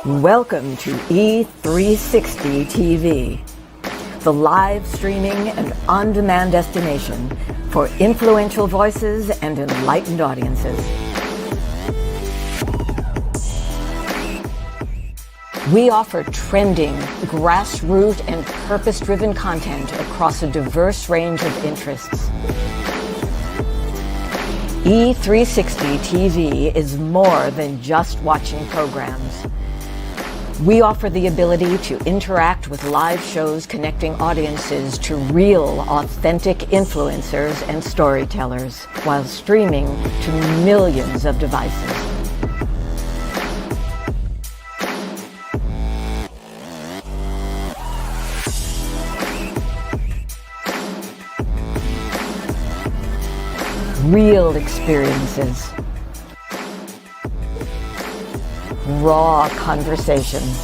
Welcome to E360 TV, the live streaming and on-demand destination for influential voices and enlightened audiences. We offer trending, grassroots, and purpose-driven content across a diverse range of interests. E360 TV is more than just watching programs. We offer the ability to interact with live shows connecting audiences to real, authentic influencers and storytellers while streaming to millions of devices. Real experiences. Raw conversations.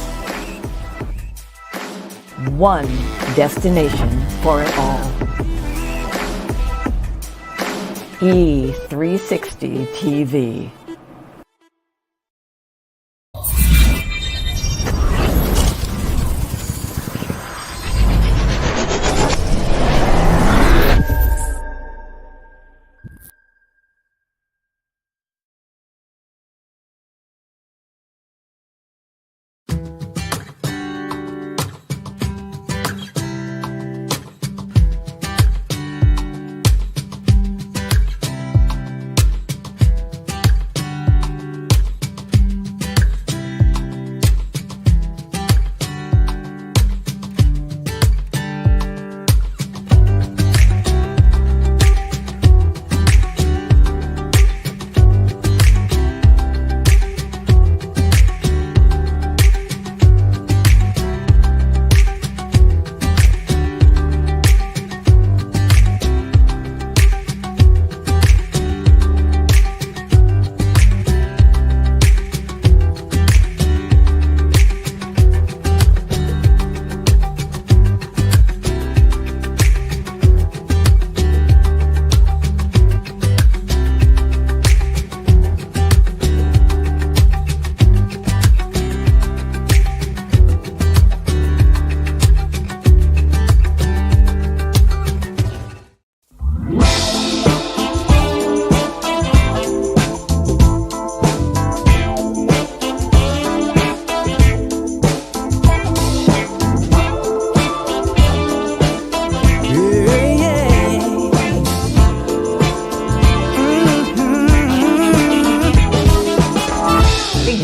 One destination for it all. E360 TV.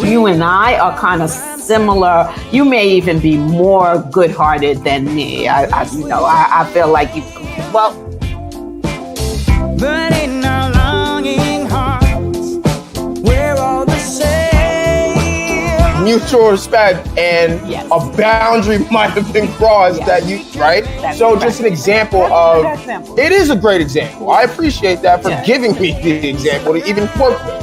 You and I are kind of similar. You may even be more good-hearted than me. I feel like you. Well, but in our longing hearts, we're all the same. Mutual respect and Yes. a boundary might have been crossed that you, right? That's So correct. just an example That's a of, good example. it is a great example. I appreciate that for Yeah. giving me the example to even work with.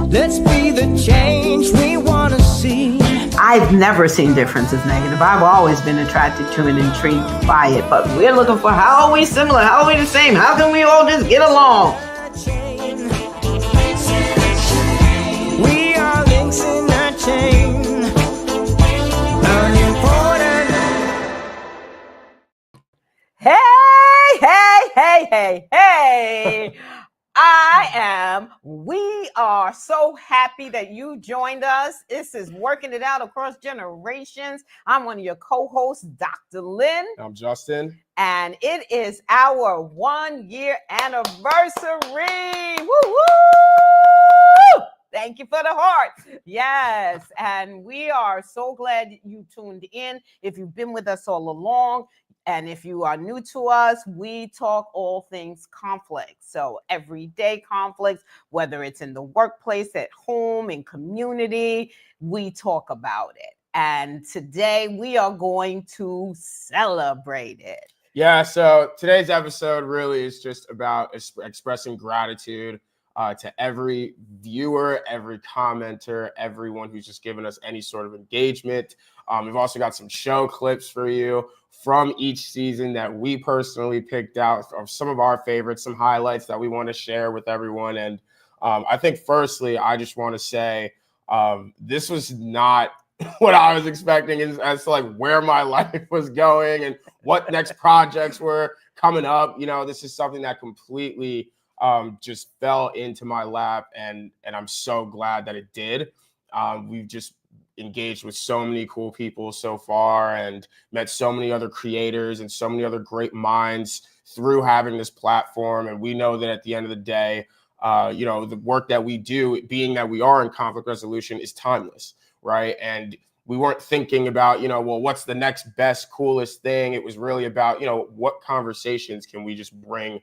Let's be the change we want to see. I've never seen difference as negative. I've always been attracted to and intrigued by it. But we're looking for how are we similar? How are we the same? How can we all just get along? We are links in a chain. Unimportant. Hey. We are so happy that you joined us. This is Working It Out Across Generations. I'm one of your co-hosts, Dr. Lynn, I'm Justin. and it is our 1-year anniversary. Woo! Thank you for the heart. Yes, and we are so glad you tuned in. If you've been with us all along, and if you are new to us, we talk all things conflict. So everyday conflicts, whether it's in the workplace, at home, in community, we talk about it. And today we are going to celebrate it. Yeah, so today's episode really is just about expressing gratitude to every viewer, every commenter, everyone who's just given us any sort of engagement. We've also got some show clips for you from each season that we personally picked out of some of our favorites, some highlights that we want to share with everyone. And I think firstly, I just want to say This was not what I was expecting as to like where my life was going and what next projects were coming up. You know, this is something that completely just fell into my lap, and I'm so glad that it did. We've just engaged with so many cool people so far and met so many other creators and so many other great minds through having this platform. And we know that at the end of the day, you know, the work that we do, being that we are in conflict resolution, is timeless, right? And we weren't thinking about, you know, well, what's the next best, coolest thing? It was really about, you know, what conversations can we just bring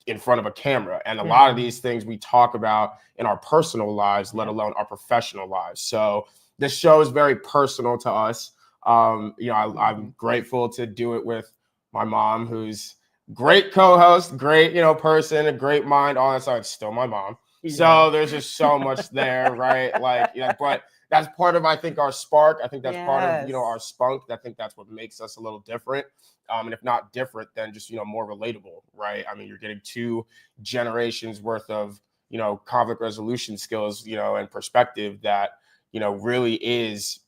in front of a camera? And a lot of these things we talk about in our personal lives, let alone our professional lives. So this show is very personal to us. You know, I'm grateful to do it with my mom, who's great co-host, great, you know, person, a great mind, all that stuff. It's still my mom. Yeah. So there's just so much there, right? Like, yeah, but that's part of, I think, our spark. I think that's part of, you know, our spunk. I think that's what makes us a little different. And if not different, then just, you know, more relatable, right? I mean, you're getting 2 generations worth of, you know, conflict resolution skills, you know, and perspective that, you know, really is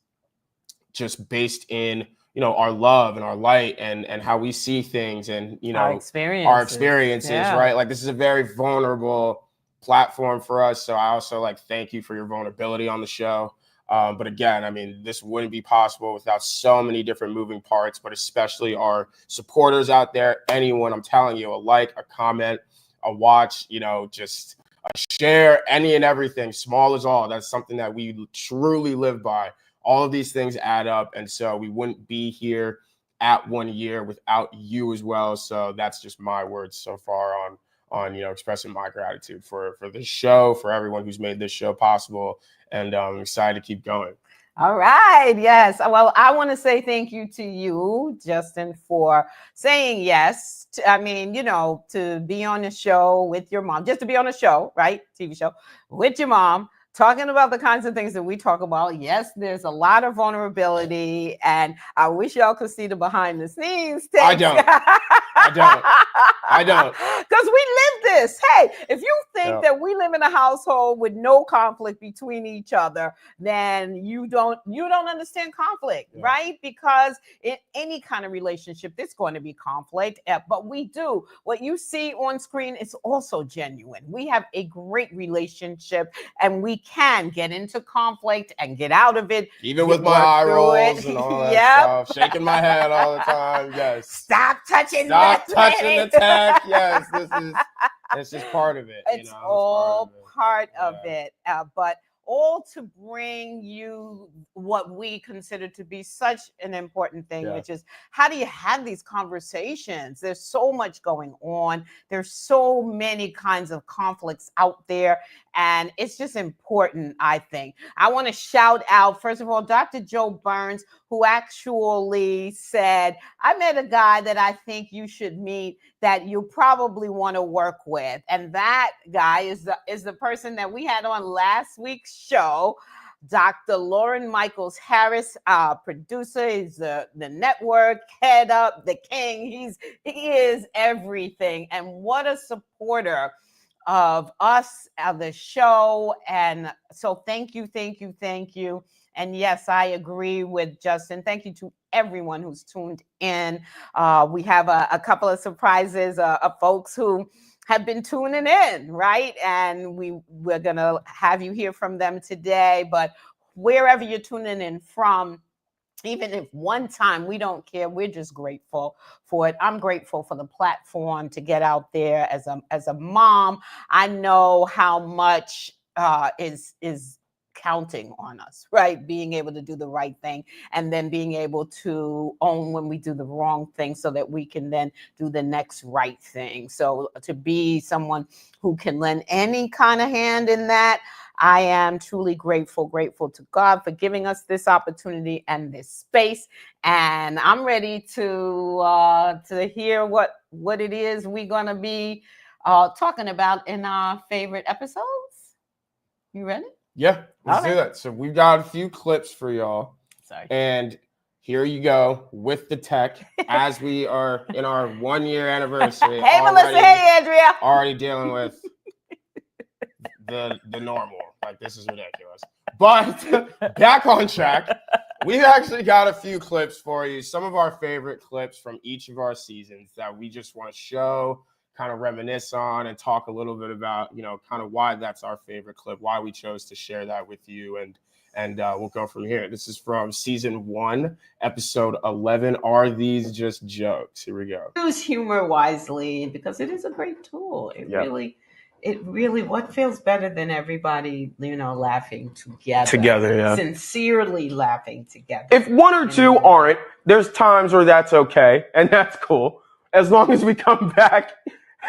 just based in, you know, our love and our light and how we see things and, you know, our experiences, right? Like, this is a very vulnerable platform for us. So I also like thank you for your vulnerability on the show. But again, I mean, this wouldn't be possible without so many different moving parts, but especially our supporters out there. Anyone, I'm telling you, a like, a comment, a watch, you know, just a share, any and everything, small as all. That's something that we truly live by. All of these things add up. And so we wouldn't be here at 1 year without you as well. So that's just my words so far on, you know, expressing my gratitude for this show, for everyone who's made this show possible. And I'm excited to keep going. All right. Yes. Well, I want to say thank you to you, Justin, for saying yes. I mean, you know, to be on the show with your mom, just to be on a show, right? TV show with your mom, talking about the kinds of things that we talk about. Yes, there's a lot of vulnerability, and I wish y'all could see the behind the scenes things. I don't. Because we live this. Hey, if you think that we live in a household with no conflict between each other, then you don't understand conflict, right? Because in any kind of relationship, there's going to be conflict, but we do. What you see on screen is also genuine. We have a great relationship, and we can get into conflict and get out of it. Even with my eye rolls and all that stuff, shaking my head all the time. Yes. Stop touching the tech. Yes, this is part of it. It's all part of it. But all to bring you what we consider to be such an important thing, which is, how do you have these conversations? There's so much going on. There's so many kinds of conflicts out there. And it's just important, I think. I want to shout out, first of all, Dr. Joe Burns, who actually said, I met a guy that I think you should meet that you probably want to work with. And that guy is the person that we had on last week's show, Dr. Lauren Michaels Harris, producer. He's the network head up, the king. He is everything. And what a supporter of us, of the show. And so thank you. And yes, I agree with Justin. Thank you to everyone who's tuned in. We have a couple of surprises of folks who have been tuning in, right? And we're going to have you hear from them today. But wherever you're tuning in from, even if one time, we don't care. We're just grateful for it. I'm grateful for the platform to get out there as a mom. I know how much is counting on us, right? Being able to do the right thing, and then being able to own when we do the wrong thing, so that we can then do the next right thing. So to be someone who can lend any kind of hand in that, I am truly grateful to God for giving us this opportunity and this space. And I'm ready to hear what it is we're going to be talking about in our favorite episodes. You ready? Yeah, let's do that. So we've got a few clips for y'all. Sorry. And here you go with the tech as we are in our 1 year anniversary. Hey, Melissa. Hey, Andrea. Already dealing with the normal. Like, this is ridiculous. But back on track. We've actually got a few clips for you, some of our favorite clips from each of our seasons that we just want to show, kind of reminisce on, and talk a little bit about, kind of why that's our favorite clip, why we chose to share that with you, and we'll go from here. This is from season 1, episode 11. Are these just jokes? Here we go. Use humor wisely because it is a great tool. It really, what feels better than everybody, laughing together. Yeah. Sincerely laughing together. If one or two aren't, there's times where that's okay, and that's cool. As long as we come back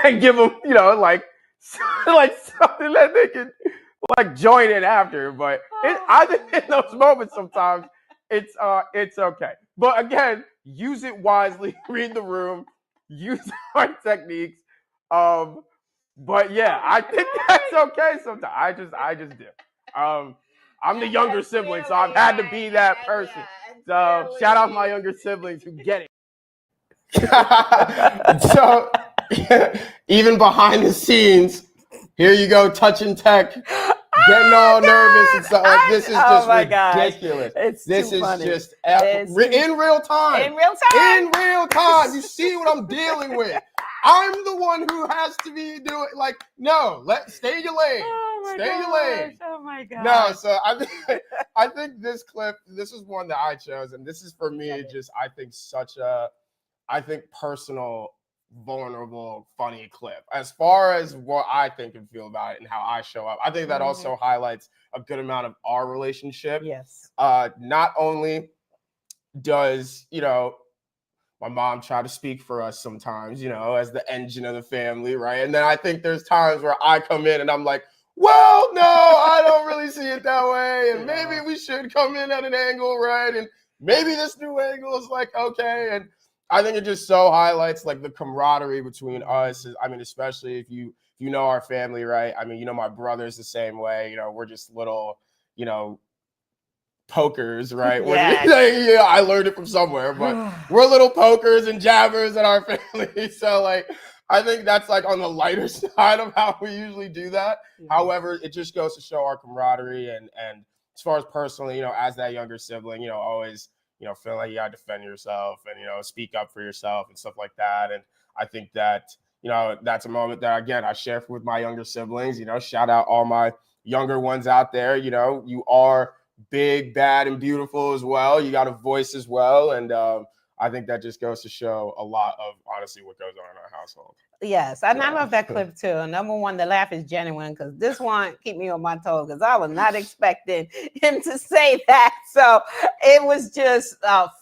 and give them, like something that they can join in after. But I think in those moments sometimes it's okay. But again, use it wisely, read the room, use the right techniques. But yeah, I think that's okay sometimes. I just do. I'm the younger sibling, so I've had to be that person. So shout out my younger siblings who get it. So even behind the scenes, here you go, touching tech, getting all nervous and stuff. Like, this is just ridiculous. This is funny. Just in real time. In real time. In real time. You see what I'm dealing with. I'm the one who has to be doing stay in your lane. Stay in your lane. Oh my god. No, so I think this clip, this is one that I chose, and this is for me just I think such a personal, vulnerable, funny clip. As far as what I think and feel about it and how I show up, I think that also highlights a good amount of our relationship. Yes. Not only does my mom tried to speak for us sometimes, as the engine of the family, right? And then I think there's times where I come in and I'm like, well, no, I don't really see it that way. And maybe we should come in at an angle, right? And maybe this new angle is okay. And I think it just so highlights the camaraderie between us. I mean, especially if you know our family, right? I mean, my brother's the same way. We're just little, pokers, right? Yes. I learned it from somewhere, but we're little pokers and jabbers in our family. So I think that's on the lighter side of how we usually do that. However, it just goes to show our camaraderie and as far as personally, as that younger sibling, always, feel like you gotta defend yourself and, speak up for yourself and stuff like that. And I think that, that's a moment that, again, I share with my younger siblings, shout out all my younger ones out there. You are big, bad, and beautiful as well. You got a voice as well. And I think that just goes to show a lot of, honestly, what goes on in our household. Yes, and I love that clip too. Number one, the laugh is genuine because this one keep me on my toes because I was not expecting him to say that. So it was just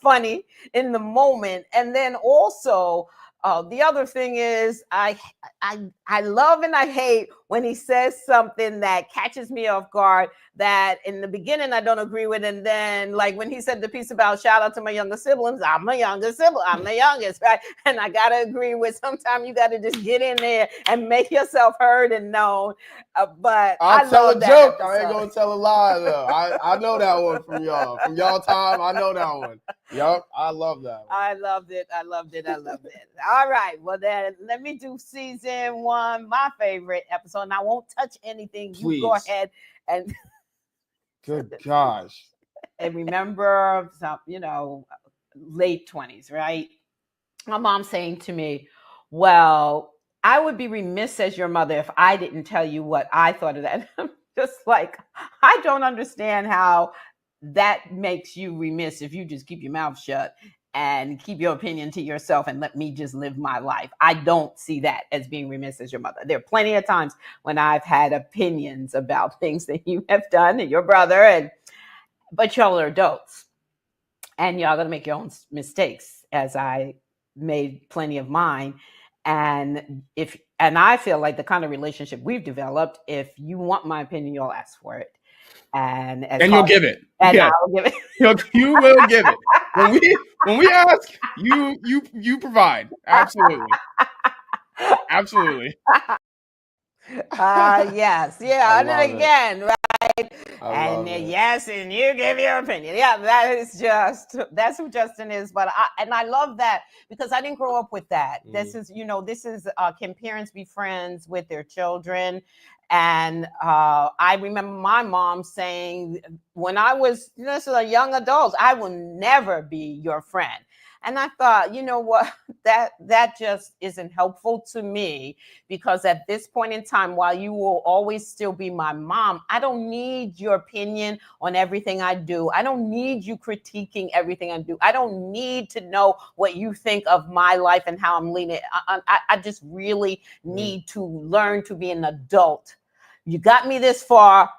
funny in the moment. And then also, the other thing is I love and I hate when he says something that catches me off guard that in the beginning I don't agree with. And then when he said the piece about shout out to my younger siblings, I'm a younger sibling, I'm the youngest, right? And I got to agree with sometimes you got to just get in there and make yourself heard and known. But I'll tell a joke. I ain't going to tell a lie though. I know that one from y'all. From y'all time, I know that one. Yup, I love that one. I loved it. All right. Well, then let me do season 1, my favorite episode. And I won't touch anything. Please. You go ahead and good gosh. And remember, late 20s, right? My mom saying to me, well, I would be remiss as your mother if I didn't tell you what I thought of that. I'm just I don't understand how that makes you remiss if you just keep your mouth shut and keep your opinion to yourself and let me just live my life. I don't see that as being remiss as your mother. There are plenty of times when I've had opinions about things that you have done and your brother, but y'all are adults and y'all gonna make your own mistakes, as I made plenty of mine. And I feel like the kind of relationship we've developed, if you want my opinion, you'll ask for it. And you'll give it. And I'll give it. You will give it. When we ask, you provide. Absolutely. Absolutely. Yes. Yeah. And then again, right? And yes, and you give your opinion. Yeah, that's who Justin is. But I love that because I didn't grow up with that. This is, can parents be friends with their children? And I remember my mom saying, when I was this is a young adult, I will never be your friend. And I thought, you know what, that just isn't helpful to me, because at this point in time, while you will always still be my mom, I don't need your opinion on everything I do. I don't need you critiquing everything I do. I don't need to know what you think of my life and how I'm leading it. I just really need to learn to be an adult. You got me this far.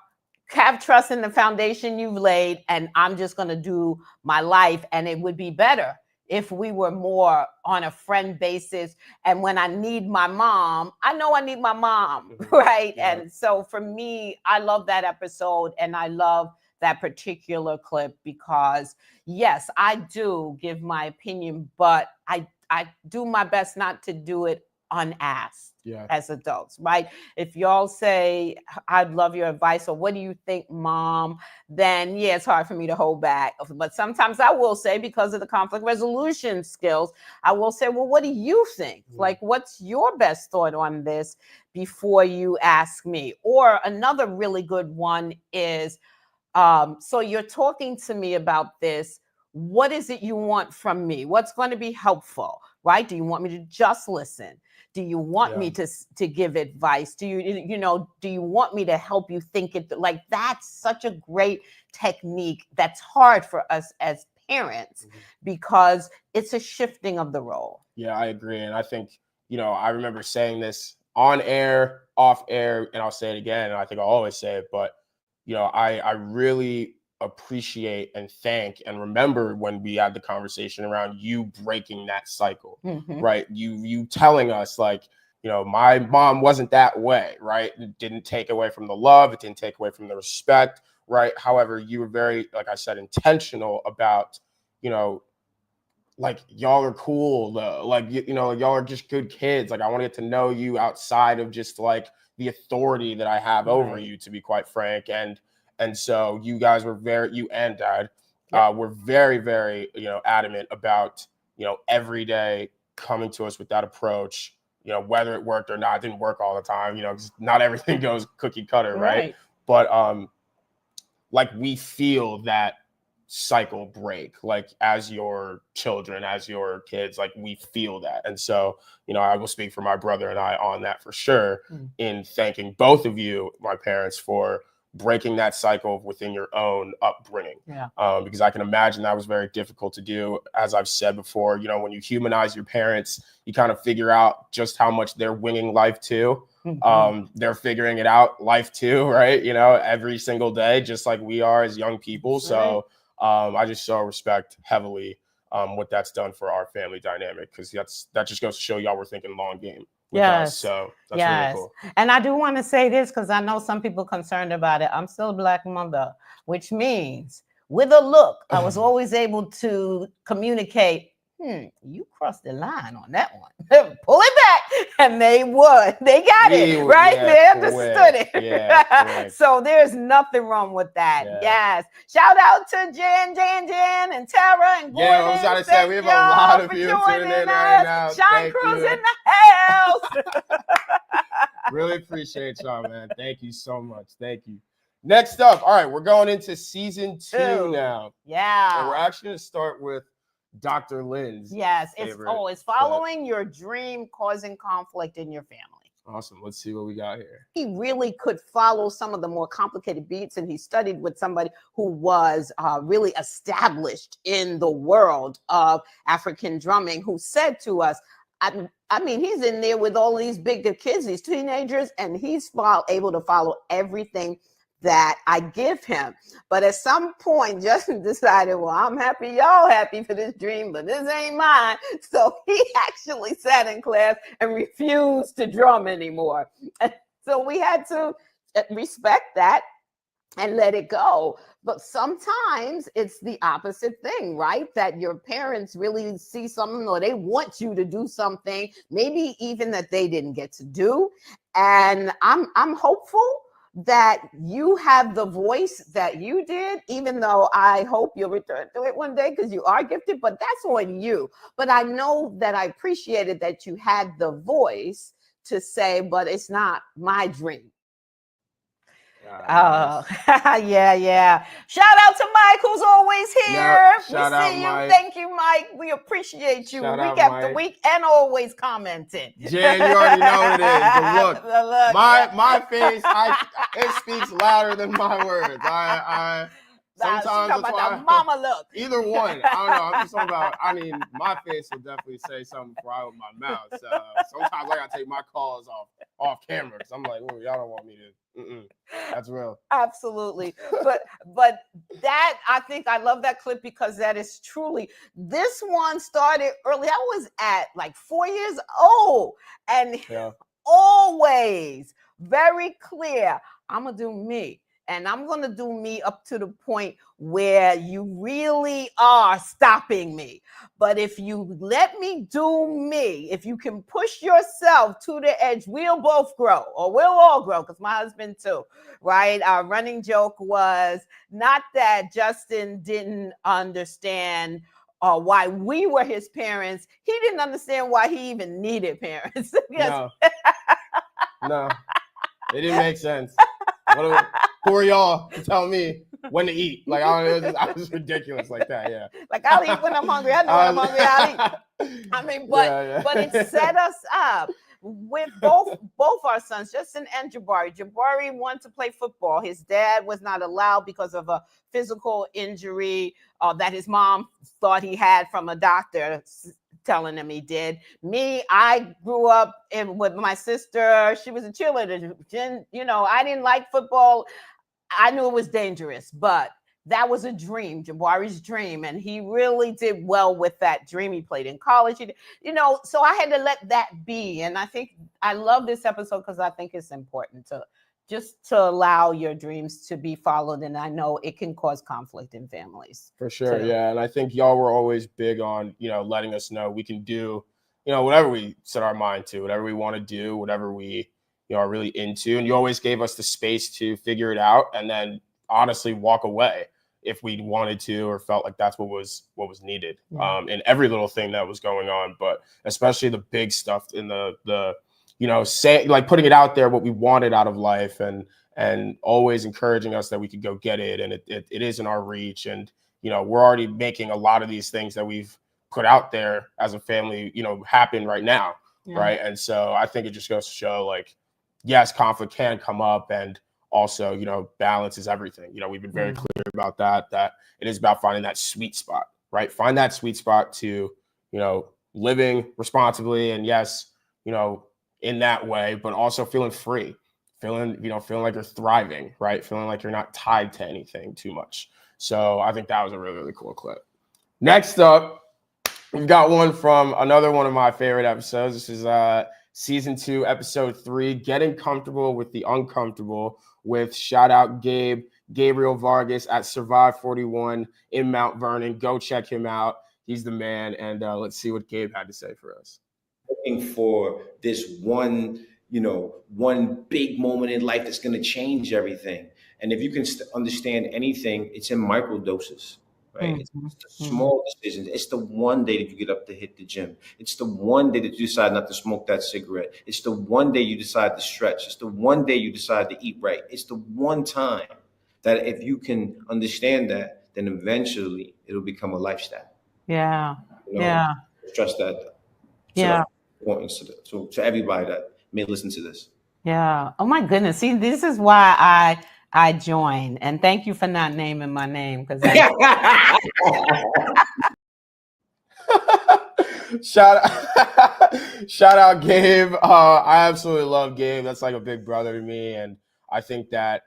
Have trust in the foundation you've laid, and I'm just going to do my life. And it would be better if we were more on a friend basis. And when I need my mom, I know I need my mom, right? Yeah. And so for me, I love that episode, and I love that particular clip, because yes, I do give my opinion, but I do my best not to do it unasked. As adults, right? If y'all say, I'd love your advice, or what do you think, mom? Then yeah, it's hard for me to hold back. But sometimes I will say, because of the conflict resolution skills, I will say, well, what do you think? Like, what's your best thought on this before you ask me? Or another really good one is, so you're talking to me about this. What is it you want from me? What's going to be helpful, right? Do you want me to just listen? Do you want me to give advice? Do you want me to help you think it? Like, that's such a great technique that's hard for us as parents, because it's a shifting of the role. Yeah, I agree. And I think, I remember saying this on air, off air, and I'll say it again. And I think I'll always say it, but, I really appreciate and thank and remember when we had the conversation around you breaking that cycle, right? You telling us, like, my mom wasn't that way, right? It didn't take away from the love. It didn't take away from the respect, right? However, you were very, like I said, intentional about, like, y'all are cool, though. Like, y'all are just good kids. Like, I want to get to know you outside of just like the authority that I have over you, to be quite frank. And so you guys were you and dad were very, very, adamant about, every day coming to us with that approach, whether it worked or not. It didn't work all the time, 'cause not everything goes cookie cutter, right? But like, we feel that cycle break, like, as your children, as your kids, like, we feel that. And so, I will speak for my brother and I on that for sure, in thanking both of you, my parents, for breaking that cycle within your own upbringing. Because I can imagine that was very difficult to do. As I've said before, when you humanize your parents, you kind of figure out just how much they're winging life too. They're figuring it out life too, right? Every single day, just like we are as young people. So I just so respect heavily what that's done for our family dynamic, because that just goes to show y'all were thinking long game. Us, so that's really cool. And I do want to say this, because I know some people concerned about it. I'm still a Black mother, which means with a look, I was always able to communicate, you crossed the line on that one. Pull it back. And they would. They got it, right? They understood it. So there's nothing wrong with that. Yes. Shout out to Jen, and Tara, and Gordon. Yeah, I was trying to say, we have a lot of you tuning in right now. Sean Cruz in the house. Really appreciate y'all, man. Thank you so much. Thank you. Next up, all right, we're going into season 2 now. And we're actually going to start with Dr. Lynn's. It's following your dream, causing conflict in your family. Awesome. Let's see what we got here. He really could follow some of the more complicated beats, and he studied with somebody who was really established in the world of African drumming, who said to us, I mean, he's in there with all these big kids, these teenagers, and he's able to follow everything that I give him. But at some point, Justin decided, well, I'm happy y'all happy for this dream, but this ain't mine. So he actually sat in class and refused to drum anymore. And so we had to respect that and let it go. But sometimes it's the opposite thing, right? That your parents really see something, or they want you to do something, maybe even that they didn't get to do. And I'm hopeful that you have the voice that you did, even though I hope you'll return to it one day, because you are gifted, but that's on you. But I know that I appreciated that you had the voice to say, but it's not my dream. Oh, yeah. Shout out to Mike, who's always here. Yep, shout out, See you. Mike. Thank you, Mike. We appreciate you Shout week out, after Mike. week and always commenting. Jen, you already know what it is. The look. The look, My face, it speaks louder than my words. Sometimes talking that's about why that mama look. either one. I don't know. I'm just talking about. I mean, my face will definitely say something before I open my mouth. So sometimes I gotta take my calls off camera because I'm like, oh, y'all don't want me to. That's real. Absolutely. But that, I think I love that clip because that is truly, this one started early. I was at like 4 years old and always very clear. I'm gonna do me. And I'm going to do me up to the point where you really are stopping me. But if you let me do me, if you can push yourself to the edge, we'll both grow, or we'll all grow, because my husband too, right? Our running joke was not that Justin didn't understand why we were his parents. He didn't understand why he even needed parents. No, it didn't make sense. Who are y'all to tell me when to eat? Like, I was ridiculous like that. Yeah. Like, I'll eat when I'm hungry. I know when I'm hungry, I'll eat. I mean, but it set us up with both our sons, Justin and Jabari. Jabari wanted to play football. His dad was not allowed because of a physical injury that his mom thought he had from a doctor telling him he did. Me, I grew up with my sister. She was a cheerleader. I didn't like football. I knew it was dangerous, but that was a dream, Jabari's dream. And he really did well with that dream. He played in college, so I had to let that be. And I think I love this episode because I think it's important to allow your dreams to be followed. And I know it can cause conflict in families. For sure. Yeah. And I think y'all were always big on, letting us know we can do, whatever we set our mind to, whatever we want to do, whatever we, are really into. And you always gave us the space to figure it out and then honestly walk away if we wanted to or felt like that's what was needed in every little thing that was going on, but especially the big stuff in the say, like putting it out there, what we wanted out of life and always encouraging us that we could go get it. And it is in our reach. And, we're already making a lot of these things that we've put out there as a family, happen right now. Yeah. Right. And so I think it just goes to show, like, yes, conflict can come up, and also, balance is everything. We've been very clear about that it is about finding that sweet spot, right? Find that sweet spot to, living responsibly and yes, in that way, but also feeling free, feeling like you're thriving, right? Feeling like you're not tied to anything too much. So I think that was a really, really cool clip. Next up, we've got one from another one of my favorite episodes. This is Season 2, Episode 3, Getting Comfortable with the Uncomfortable, with shout out Gabriel Vargas at Survive 41 in Mount Vernon. Go check him out. He's the man. And let's see what Gabe had to say for us. Looking for this one big moment in life that's going to change everything. And if you can understand anything, it's in micro doses. Right? Mm-hmm. It's the small decisions. It's the one day that you get up to hit the gym. It's the one day that you decide not to smoke that cigarette. It's the one day you decide to stretch. It's the one day you decide to eat right. It's the one time that if you can understand that, then eventually it'll become a lifestyle. Yeah. Stress that. So yeah. Importance to everybody that may listen to this. Yeah. Oh my goodness. See, this is why I joined, and thank you for not naming my name because shout out Gabe. I absolutely love Gabe. That's like a big brother to me, and I think that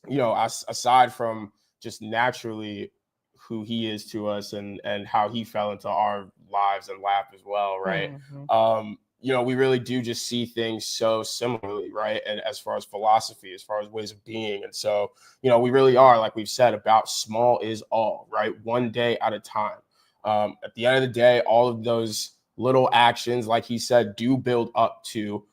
aside from just naturally who he is to us and how he fell into our lives and lap as well, right? Mm-hmm. We really do just see things so similarly, right? And as far as philosophy, as far as ways of being. And so, we really are, like we've said, about small is all, right? One day at a time. At the end of the day, all of those little actions, like he said, do build up to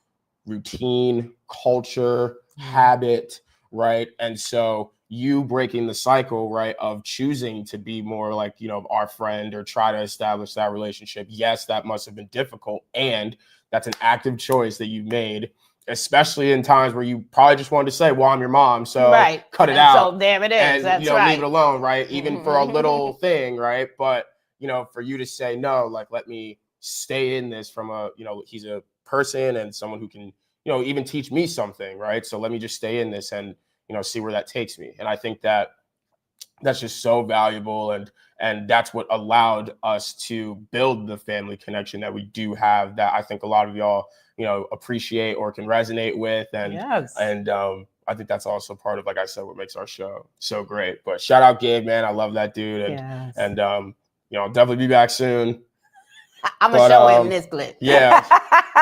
routine, culture, habit, right? And so you breaking the cycle, right, of choosing to be more like, our friend or try to establish that relationship. Yes, that must have been difficult. And that's an active choice that you made. especially in times where you probably just wanted to say, well, I'm your mom, so cut it and out. So there it is. And, That's leave it alone, right? Even for a little thing, right? But, for you to say, no, like, let me stay in this from he's a person and someone who can, even teach me something, right? So let me just stay in this and, see where that takes me. And I think that that's just so valuable. And that's what allowed us to build the family connection that we do have, that I think a lot of y'all, appreciate or can resonate with. And, I think that's also part of, like I said, what makes our show so great. But shout out Gabe, man. I love that dude. And I'll definitely be back soon. I'm gonna show him this clip. Yeah,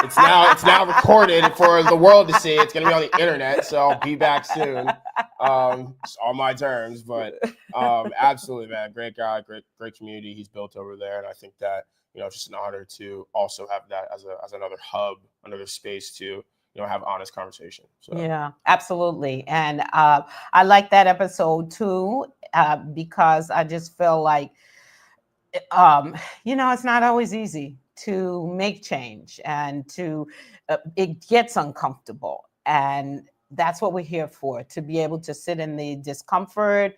it's now recorded for the world to see. It's gonna be on the internet, so I'll be back soon. It's on my terms, but absolutely, man, great guy, great community he's built over there, and I think that it's just an honor to also have that as another hub, another space to have honest conversation. So. Yeah, absolutely, and I like that episode too because I just feel like. It's not always easy to make change, and it gets uncomfortable, and that's what we're here for, to be able to sit in the discomfort.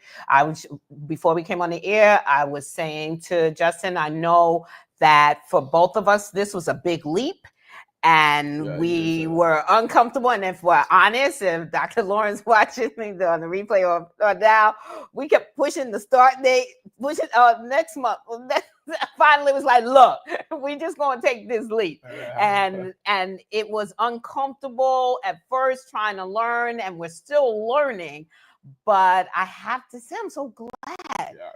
Before we came on the air, I was saying to Justin, I know that for both of us, this was a big leap. And we were uncomfortable. And if we're honest, if Dr. Lauren's watching me on the replay or now, we kept pushing the start date, pushing next month. Finally, it was like, look, we just going to take this leap. And it was uncomfortable at first, trying to learn, and we're still learning. But I have to say, I'm so glad.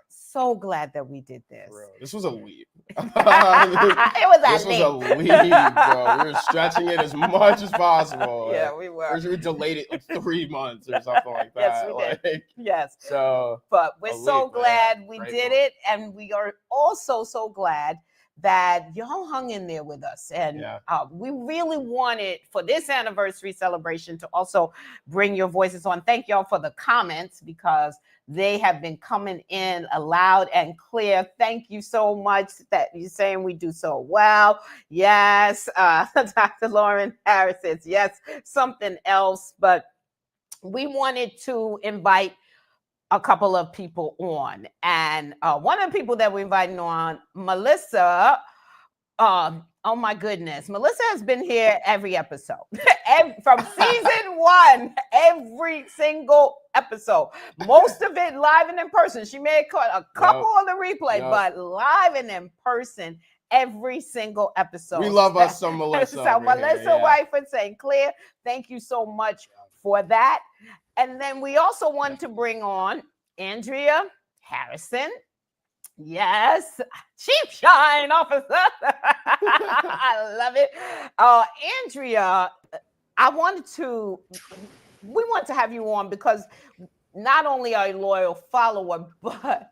So glad that we did this. This was a leap. It was This was a leap, bro. We were stretching it as much as possible. Yeah, we were. We delayed it like 3 months or something like that. Yes, we did. Yes. So, but we're so glad we did it, and we are also so glad that y'all hung in there with us. And we really wanted for this anniversary celebration to also bring your voices on. Thank y'all for the comments, because they have been coming in loud and clear. Thank you so much that you're saying we do so well. Yes. Dr. Lauren Harris says, yes, something else. But we wanted to invite a couple of people on, and one of the people that we're inviting on, Melissa. Oh my goodness, Melissa has been here every episode, from season 1, every single episode. Most of it live and in person. She may have caught a couple on the replay, but live and in person. Every single episode. We love us some Melissa. So Melissa White from St. Clair, thank you so much for that. And then we also want to bring on Andrea Harrison. Yes, Chief Shine Officer. I love it. Andrea, we want to have you on because not only are you a loyal follower, but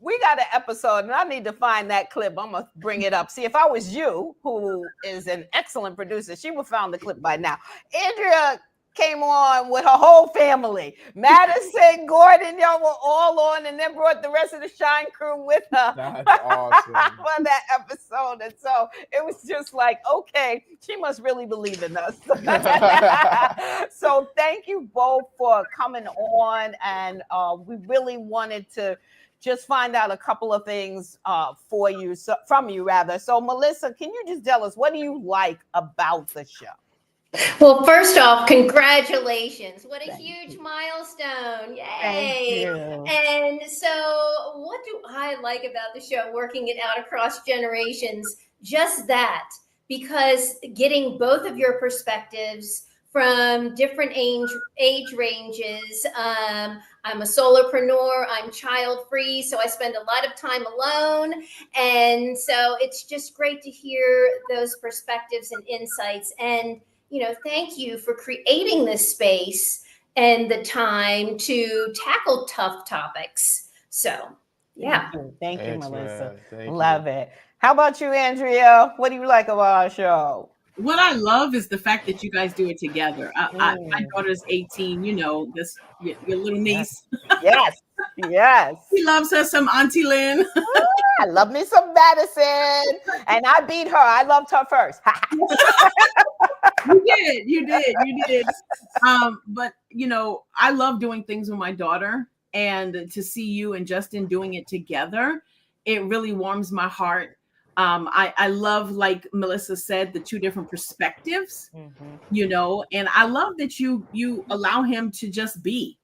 we got an episode, and I need to find that clip. I'm going to bring it up. See, if I was you, who is an excellent producer, she would have found the clip by now. Andrea came on with her whole family. Madison, Gordon, y'all were all on, and then brought the rest of the Shine crew with her. That's awesome. For that episode. And so it was just like, okay, she must really believe in us. So thank you both for coming on. And we really wanted to just find out a couple of things from you. So Melissa, can you just tell us, what do you like about the show? Well, first off, congratulations. What a huge milestone. Yay. Thank you. And so what do I like about the show, working it out across generations? Just that, because getting both of your perspectives from different age ranges. I'm a solopreneur, I'm child-free, so I spend a lot of time alone. And so it's just great to hear those perspectives and insights. And thank you for creating this space and the time to tackle tough topics. So, yeah. Thank you, Melissa. Love it. How about you, Andrea? What do you like about our show? What I love is the fact that you guys do it together. My daughter's 18, your little niece. Yes. She loves her some Auntie Lynn. I love me some Madison. And I beat her. I loved her first. You did. But you know, I love doing things with my daughter, and to see you and Justin doing it together, it really warms my heart. I love, like Melissa said, the two different perspectives, you know, and I love that you allow him to just be.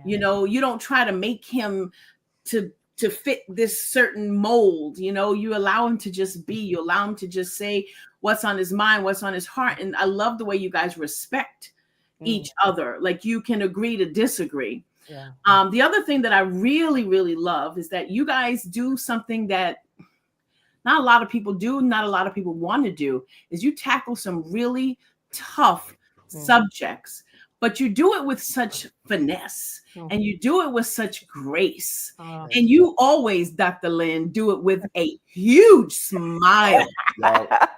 You know, you don't try to make him to fit this certain mold. You know, you allow him to just be. You allow him to just say what's on his mind, what's on his heart. And I love the way you guys respect each other. Like, you can agree to disagree. The other thing that I really, really love is that you guys do something that not a lot of people do, not a lot of people want to do, is you tackle some really tough subjects, but you do it with such finesse and you do it with such grace. And you always, Dr. Lynn, do it with a huge smile.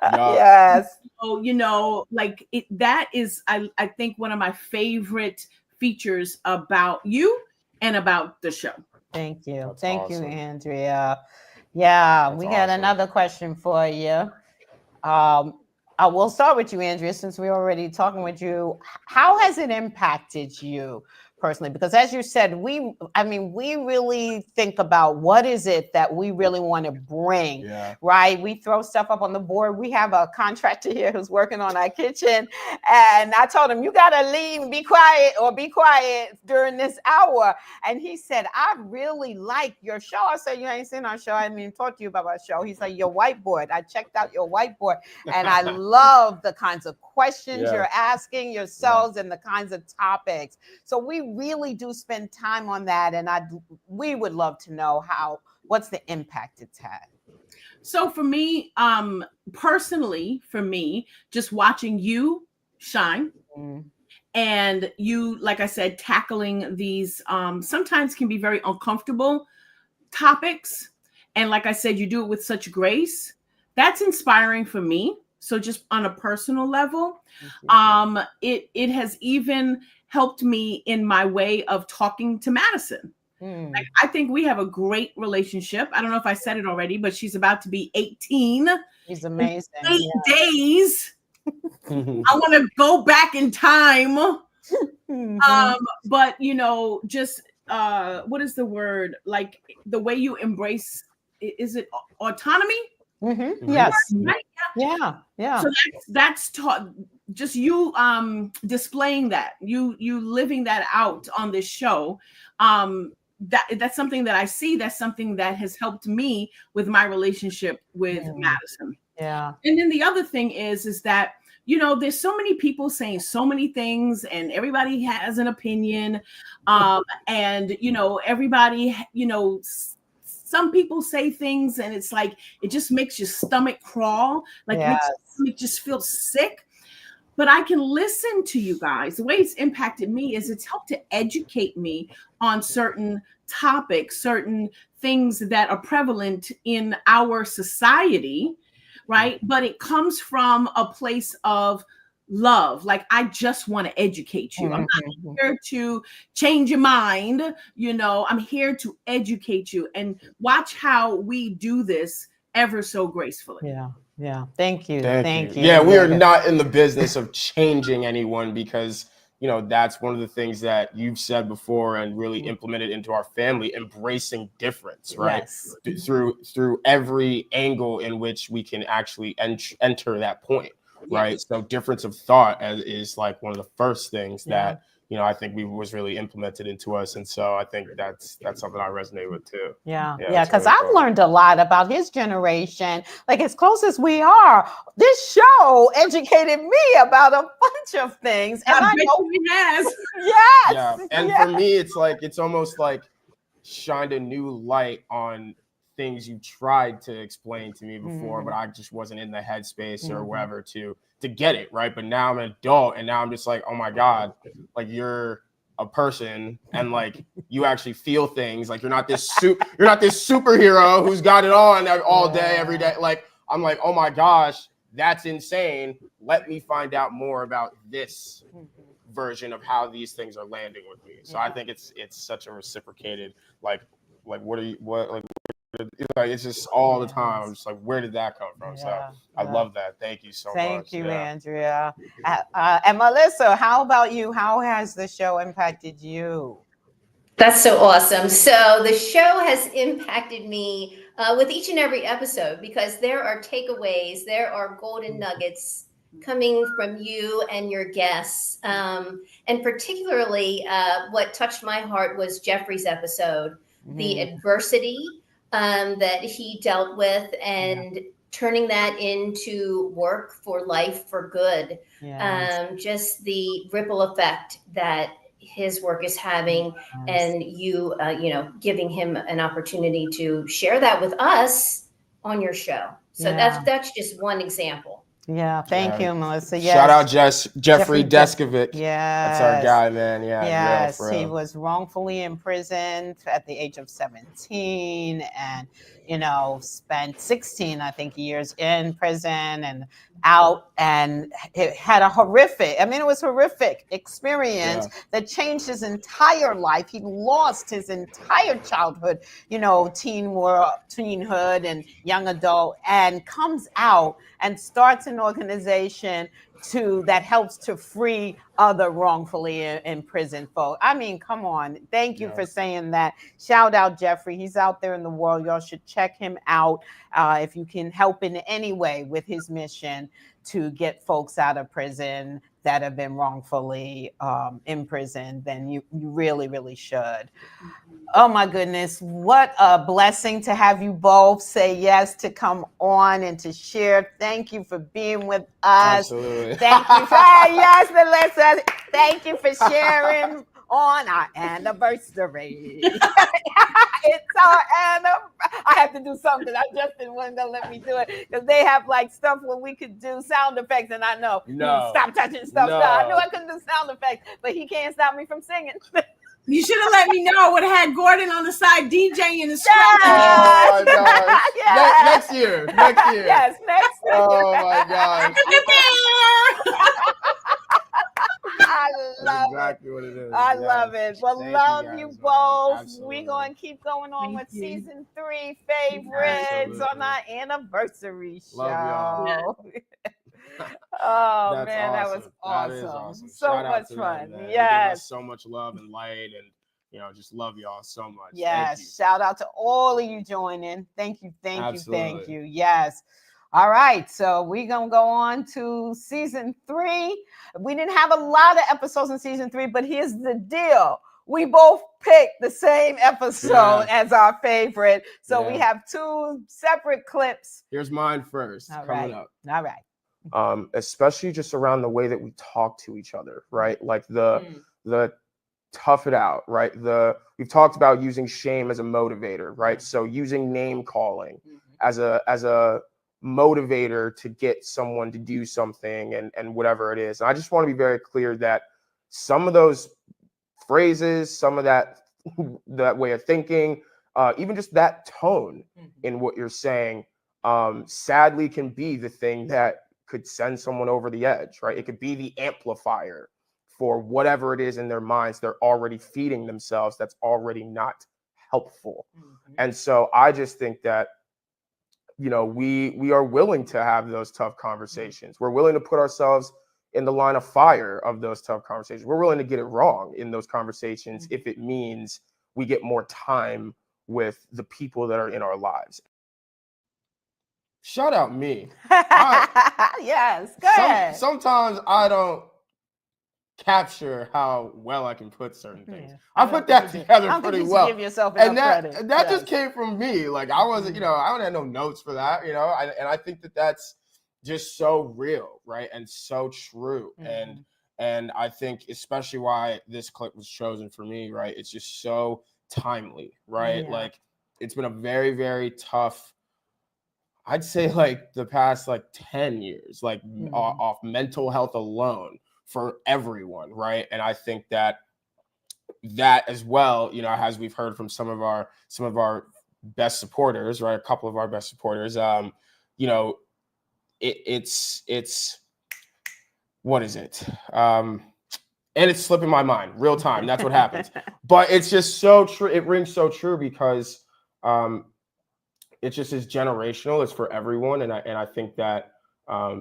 Yes. So, you know, like that is, I think, one of my favorite features about you and about the show. Thank you. That's Thank you, awesome. Andrea. Yeah, That's we got awesome. another question for you. I will start with you, Andrea, since we're already talking with you. How has it impacted you personally? Because as you said, we really think about what is it that we really want to bring, right? We throw stuff up on the board. We have a contractor here who's working on our kitchen, and I told him, you got to leave, be quiet during this hour. And he said, I really like your show. I said, you ain't seen our show. I didn't even talk to you about our show. He said, your whiteboard. I checked out your whiteboard, and I love the kinds of questions you're asking yourselves and the kinds of topics. So we really do spend time on that, and we would love to know what's the impact it's had. So for me, personally, just watching you shine, and you, like I said, tackling these sometimes can be very uncomfortable topics, and like I said, you do it with such grace. That's inspiring for me. So just on a personal level, it has even helped me in my way of talking to Madison. Like, I think we have a great relationship. I don't know if I said it already, but she's about to be 18. She's amazing. 8 days. I want to go back in time. But you know, just what is the word? Like, the way you embrace, is it autonomy? Yes. Right? Yeah. So that's taught, just you displaying that, you living that out on this show. That's something that I see. That's something that has helped me with my relationship with Madison. Yeah. And then the other thing is that, you know, there's so many people saying so many things, and everybody has an opinion. And, you know, everybody, you know, some people say things and it's like, it just makes your stomach crawl. Like, it makes your stomach just feel sick. But I can listen to you guys. The way it's impacted me is it's helped to educate me on certain topics, certain things that are prevalent in our society, right? But it comes from a place of love. Like, I just want to educate you. I'm not here to change your mind. You know, I'm here to educate you, and watch how we do this ever so gracefully. Yeah. Thank you. Yeah, we are not in the business of changing anyone, because, you know, that's one of the things that you've said before and really implemented into our family, embracing difference, right? Through every angle in which we can actually enter that point, right? So difference of thought is like one of the first things that, you know, I think was really implemented into us. And so I think that's something I resonate with too. Yeah, because I've learned a lot about his generation. Like, as close as we are, this show educated me about a bunch of things. And I know it has. Yes. Yeah. And for me, it's like, it's almost like shined a new light on things you tried to explain to me before, but I just wasn't in the headspace or whatever to get it, right? But now I'm an adult, and now I'm just like, oh my God, like, you're a person, and like, you actually feel things. Like, you're not this superhero who's got it all day, every day. Like, I'm like, oh my gosh, that's insane. Let me find out more about this version of how these things are landing with me. So I think it's such a reciprocated, like what Like it's just all the time. I'm just like, where did that come from? So I love that. Thank you so much. Thank you, Andrea. And Melissa, how about you? How has the show impacted you? That's so awesome. So the show has impacted me with each and every episode because there are takeaways, there are golden nuggets coming from you and your guests. And particularly what touched my heart was Jeffrey's episode, the adversity that he dealt with and turning that into work for life for good. Just the ripple effect that his work is having, and you giving him an opportunity to share that with us on your show. So that's just one example. Thank you, Melissa. Shout out Jeffrey Deskovic. Yes, that's our guy, man. Yes, real. He was wrongfully imprisoned at the age of 17, and spent 16, I think, years in prison and out, and it had a horrific experience that changed his entire life. He lost his entire childhood, teenhood and young adult, and comes out and starts an organization that helps to free other wrongfully imprisoned folk. I mean, come on. Thank you for saying that. Shout out Jeffrey. He's out there in the world. Y'all should check him out if you can help in any way with his mission to get folks out of prison that have been wrongfully imprisoned. Then you really, really should. Oh my goodness, what a blessing to have you both say yes to come on and to share. Thank you for being with us. Absolutely. Thank you for yes, Melissa. Thank you for sharing on our anniversary. It's our anniversary. I have to do something. Justin wasn't gonna let me do it because they have like stuff where we could do sound effects, and I know stop touching stuff. No. I knew I couldn't do sound effects, but he can't stop me from singing. You should have let me know. I would have had Gordon on the side DJing and Oh my gosh. Next year. Yes, next year. Oh my gosh. I love exactly what it is. I love it. Well, Thank love you both. Absolutely. We're going to keep going on with you. season 3 favorites Absolutely. on our anniversary show. Love y'all. Oh That's man, that was awesome. That is awesome. So Shout out much to fun. them, man. They give Yes. us so much love and light, and just love y'all so much. Yes. Thank you. Shout out to all of you joining. Thank you. Absolutely. Yes. All right. So we're going to go on to season 3. We didn't have a lot of episodes in season 3, but here's the deal. We both picked the same episode as our favorite. So we have 2 separate clips. Here's mine first. Coming up. All right. Especially just around the way that we talk to each other, right? Like the tough it out, right? We've talked about using shame as a motivator, right? So using name calling as a motivator to get someone to do something and whatever it is. And I just want to be very clear that some of those phrases, some of that way of thinking, even just that tone in what you're saying, sadly can be the thing that could send someone over the edge, right? It could be the amplifier for whatever it is in their minds they're already feeding themselves that's already not helpful. And so I just think that, we are willing to have those tough conversations. We're willing to put ourselves in the line of fire of those tough conversations. We're willing to get it wrong in those conversations if it means we get more time with the people that are in our lives. Shout out me. Yes, go ahead. Sometimes I don't capture how well I can put certain things. I put that together pretty well. Give yourself and credit. that just came from me. Like I wasn't, I don't have no notes for that, and I think that that's just so real, right? And so true. And I think especially why this clip was chosen for me, right? It's just so timely, right? Like it's been a very, very tough, I'd say like the past 10 years, off mental health alone for everyone, right? And I think that as well, as we've heard from some of our best supporters, right? A couple of our best supporters, it's what is it? And it's slipping my mind, real time. That's what happens. But it's just so true. It rings so true because it just is generational. It's for everyone. And I think that,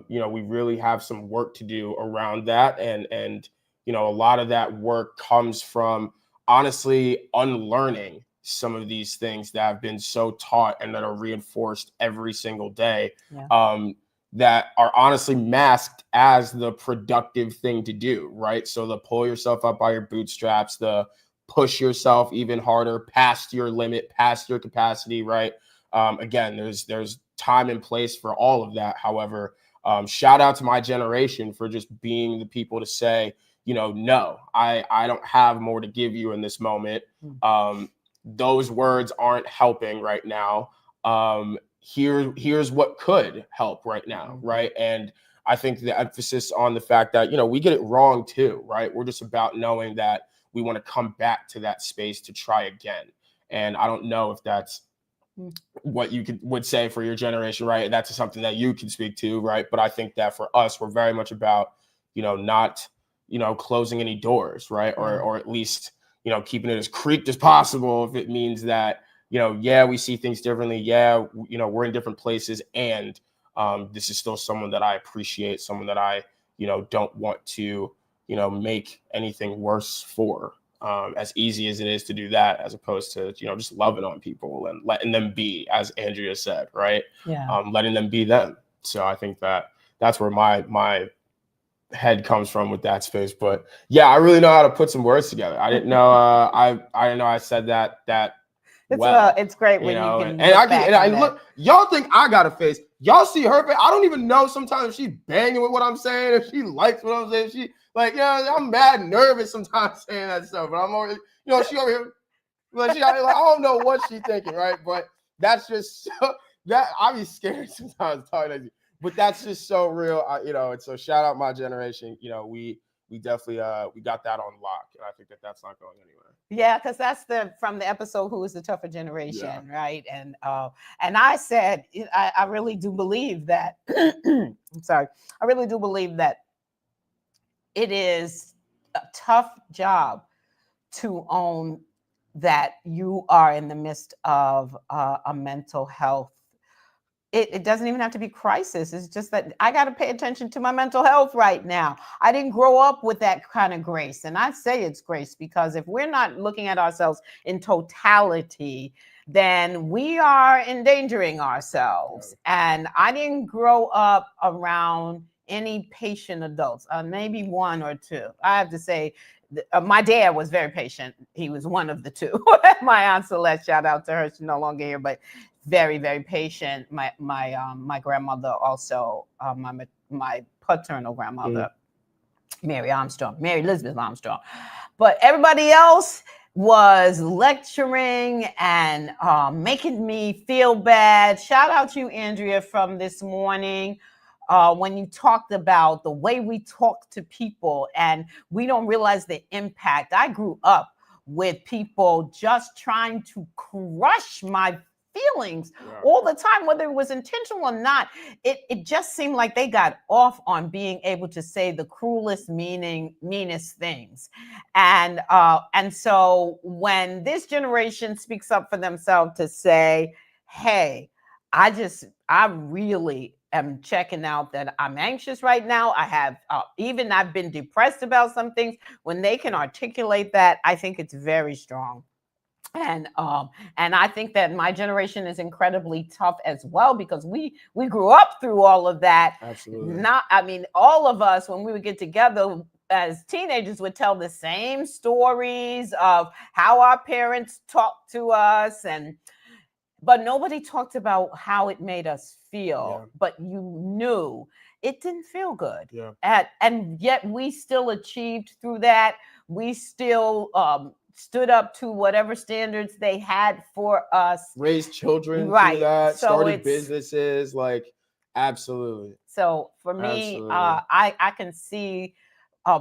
we really have some work to do around that. And, a lot of that work comes from honestly unlearning some of these things that have been so taught and that are reinforced every single day. Yeah. That are honestly masked as the productive thing to do, right? So the pull yourself up by your bootstraps, the push yourself even harder past your limit, past your capacity, right? Again, there's time and place for all of that. However, shout out to my generation for just being the people to say, no, I don't have more to give you in this moment. Those words aren't helping right now. Here's what could help right now, right? And I think the emphasis on the fact that, we get it wrong too, right? We're just about knowing that we want to come back to that space to try again. And I don't know if that's what you would say for your generation, right? That's something that you can speak to, right? But I think that for us, we're very much about, not, closing any doors, right? Or at least, keeping it as creaked as possible if it means that, we see things differently. Yeah, we're in different places, and this is still someone that I appreciate, someone that I, don't want to, make anything worse for. As easy as it is to do that, as opposed to, just loving on people and letting them be, as Andrea said, right? Yeah. Letting them be them. So I think that's where my head comes from with that space. But yeah, I really know how to put some words together. I didn't know I didn't know I said that well. It's great when you can and I look, y'all think I got a face. Y'all see her face. I don't even know sometimes if she's banging with what I'm saying, if she likes what I'm saying. She I'm mad nervous sometimes saying that stuff, but I'm already, she over here, I don't know what she's thinking, right? But that's just that I be scared sometimes talking to you. But that's just so real, and so shout out my generation. We definitely we got that on lock, and I think that's not going anywhere. Yeah, because that's from the episode "Who is the Tougher Generation," right? And I said I really do believe that. I'm sorry, I really do believe that it is a tough job to own that you are in the midst of a mental health. It doesn't even have to be crisis. It's just that I got to pay attention to my mental health right now. I didn't grow up with that kind of grace. And I say it's grace because if we're not looking at ourselves in totality, then we are endangering ourselves. And I didn't grow up around any patient adults, maybe one or two. I have to say, my dad was very patient. He was one of the two. My Aunt Celeste, shout out to her. She's no longer here, but very, very patient. My grandmother also, my paternal grandmother, Mary Elizabeth Armstrong. But everybody else was lecturing and making me feel bad. Shout out to you, Andrea, from this morning. When you talked about the way we talk to people and we don't realize the impact. I grew up with people just trying to crush my feelings all the time, whether it was intentional or not. It just seemed like they got off on being able to say the cruelest, meanest things. And so when this generation speaks up for themselves to say, hey, I really am checking out that I'm anxious right now. I have I've been depressed about some things. When they can articulate that, I think it's very strong. And I think that my generation is incredibly tough as well because we grew up through all of that. Absolutely. All of us, when we would get together as teenagers, would tell the same stories of how our parents talked to us, but nobody talked about how it made us feel. Yeah. But you knew it didn't feel good. Yeah. And yet we still achieved through that. We still stood up to whatever standards they had for us. Raised children through that, so started businesses, absolutely. So for me, I can see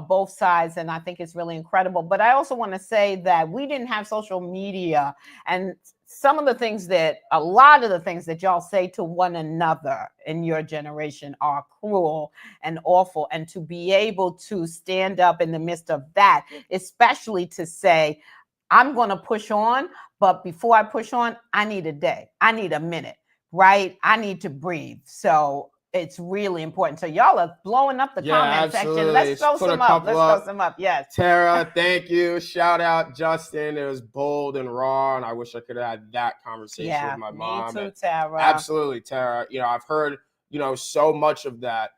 both sides, and I think it's really incredible. But I also want to say that we didn't have social media, and a lot of the things that y'all say to one another in your generation are cruel and awful. And to be able to stand up in the midst of that, especially to say, I'm going to push on, but before I push on, I need a day. I need a minute. right? I need to breathe. So it's really important. So y'all are blowing up the comment section. Let's throw Put a some up. couple Let's up. throw some up. Yes. Tara, thank you. Shout out Justin. It was bold and raw, and I wish I could have had that conversation with my mom. Me too, Tara. Absolutely, Tara. I've heard, so much of that,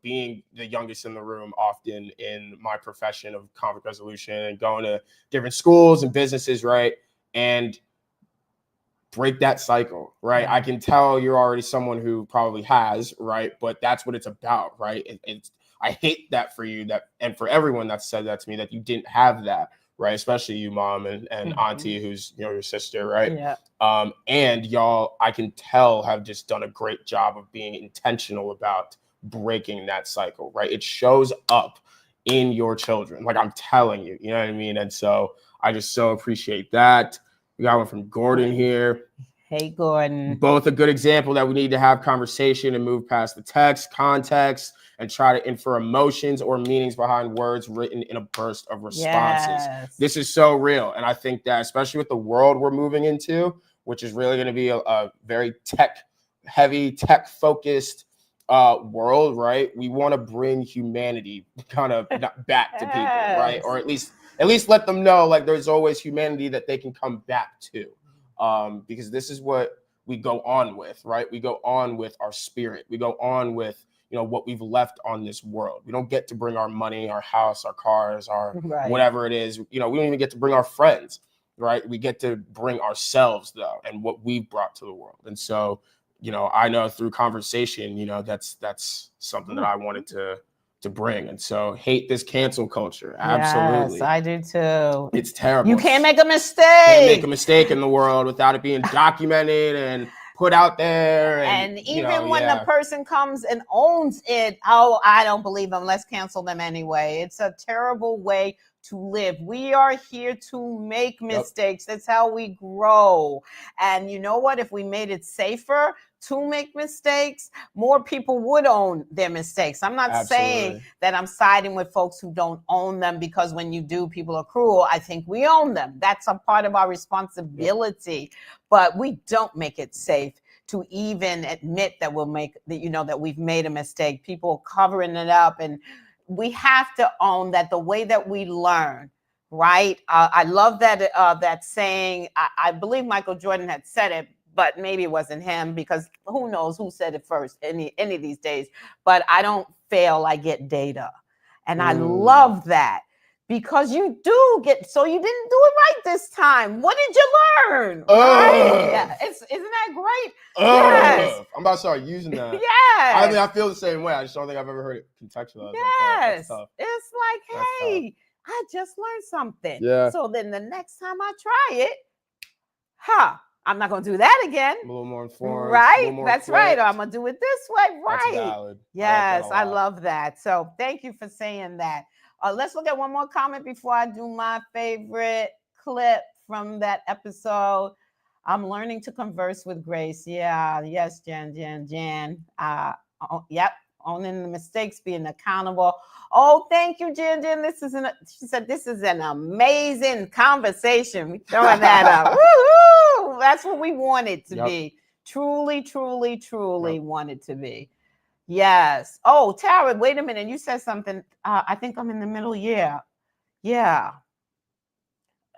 being the youngest in the room often in my profession of conflict resolution and going to different schools and businesses, right? And break that cycle, right? I can tell you're already someone who probably has, right? But that's what it's about, right? I hate that for you, and for everyone that said that to me, that you didn't have that, right? Especially you, mom, and auntie, who's your sister, right? Yeah. And y'all, I can tell, have just done a great job of being intentional about breaking that cycle, right? It shows up in your children, like I'm telling you, you know what I mean? And so I just so appreciate that. We got one from Gordon here. Hey, Gordon. Both a good example that we need to have conversation and move past the text, context, and try to infer emotions or meanings behind words written in a burst of responses. Yes. This is so real. And I think that, especially with the world we're moving into, which is really going to be a very tech-heavy, tech-focused world, right? We want to bring humanity kind of back to people, right? Or at least let them know, like, there's always humanity that they can come back to. Because this is what we go on with, right? We go on with our spirit. We go on with, what we've left on this world. We don't get to bring our money, our house, our cars, our whatever it is. We don't even get to bring our friends, right? We get to bring ourselves, though, and what we've brought to the world. And so, I know through conversation, that's something that I wanted to bring. And so hate this cancel culture. Absolutely. Yes, I do too. It's terrible. You can't make a mistake. Can't make a mistake in the world without it being documented and put out there. And even when the person comes and owns it, I don't believe them. Let's cancel them anyway. It's a terrible way to live. We are here to make mistakes. That's how we grow. And you know what? If we made it safer to make mistakes, more people would own their mistakes. I'm not saying that I'm siding with folks who don't own them, because when you do, people are cruel. I think we own them. That's a part of our responsibility. But we don't make it safe to even admit that that we've made a mistake. People covering it up, and we have to own that the way that we learn, right? I love that saying. I believe Michael Jordan had said it, but maybe it wasn't him, because who knows who said it first any of these days. But I don't fail, I get data. And I love that, because you do get, so you didn't do it right this time. What did you learn? Right? Yeah. Isn't that great? Yes. I'm about to start using that. Yes. I mean, I feel the same way. I just don't think I've ever heard it contextualized. Yes. Like that. It's like, hey, I just learned something. Yeah. So then the next time I try it, I'm not going to do that again. I'm a little more informed. Right. That's right. Or I'm going to do it this way. Right. That's valid. Yes. I love that. So thank you for saying that. Let's look at one more comment before I do my favorite clip from that episode. I'm learning to converse with grace. Yeah. Yes, Jan. Yep. Owning the mistakes, being accountable. Oh, thank you, Jan. She said, this is an amazing conversation. We're throwing that up. Woo-hoo! That's what we want it to be. Truly want it to be. Yes. Oh, Tara, wait a minute. You said something. I think I'm in the middle. Yeah.